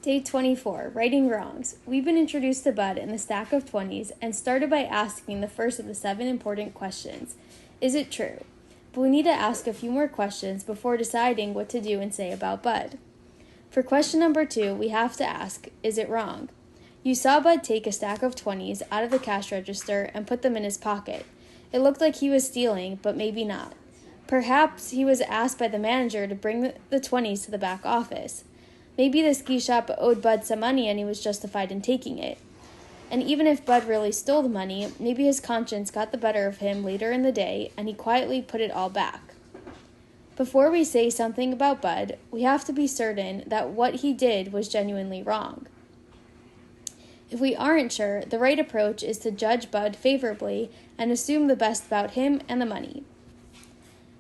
Day 24, Righting Wrongs. We've been introduced to Bud in the stack of 20s and started by asking the first of the 7 important questions. Is it true? But we need to ask a few more questions before deciding what to do and say about Bud. For question number 2, we have to ask, is it wrong? You saw Bud take a stack of 20s out of the cash register and put them in his pocket. It looked like he was stealing, but maybe not. Perhaps he was asked by the manager to bring the 20s to the back office. Maybe the ski shop owed Bud some money and he was justified in taking it. And even if Bud really stole the money, maybe his conscience got the better of him later in the day and he quietly put it all back. Before we say something about Bud, we have to be certain that what he did was genuinely wrong. If we aren't sure, the right approach is to judge Bud favorably and assume the best about him and the money.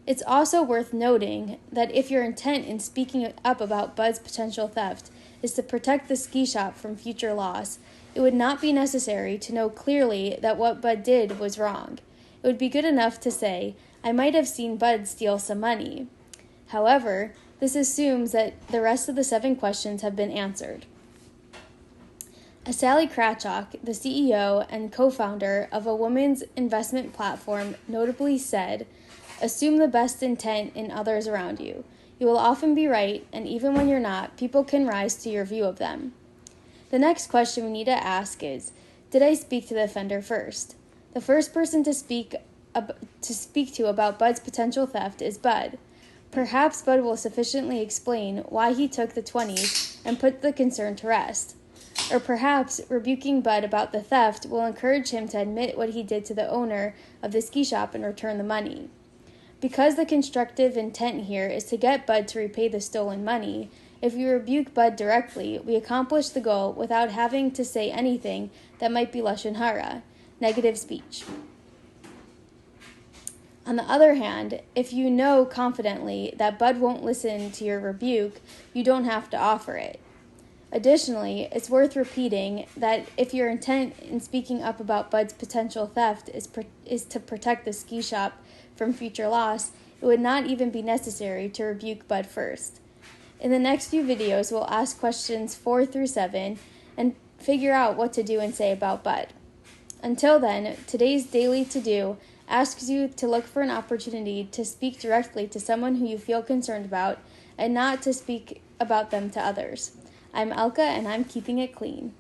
It's also worth noting that if your intent in speaking up about Bud's potential theft is to protect the ski shop from future loss, it would not be necessary to know clearly that what Bud did was wrong. It would be good enough to say, I might have seen Bud steal some money. However, this assumes that the rest of the 7 questions have been answered. As Sally Kratchok, the CEO and co-founder of a women's investment platform, notably said, assume the best intent in others around you. You will often be right, and even when you're not, people can rise to your view of them. The next question we need to ask is, did I speak to the offender first? The first person to speak to about Bud's potential theft is Bud. Perhaps Bud will sufficiently explain why he took the 20s and put the concern to rest. Or perhaps rebuking Bud about the theft will encourage him to admit what he did to the owner of the ski shop and return the money. Because the constructive intent here is to get Bud to repay the stolen money, if we rebuke Bud directly, we accomplish the goal without having to say anything that might be lashon hara, negative speech. On the other hand, if you know confidently that Bud won't listen to your rebuke, you don't have to offer it. Additionally, it's worth repeating that if your intent in speaking up about Bud's potential theft is to protect the ski shop from future loss, it would not even be necessary to rebuke Bud first. In the next few videos, we'll ask questions 4 through 7 and figure out what to do and say about Bud. Until then, today's Daily To-Do asks you to look for an opportunity to speak directly to someone who you feel concerned about and not to speak about them to others. I'm Elka, and I'm keeping it clean.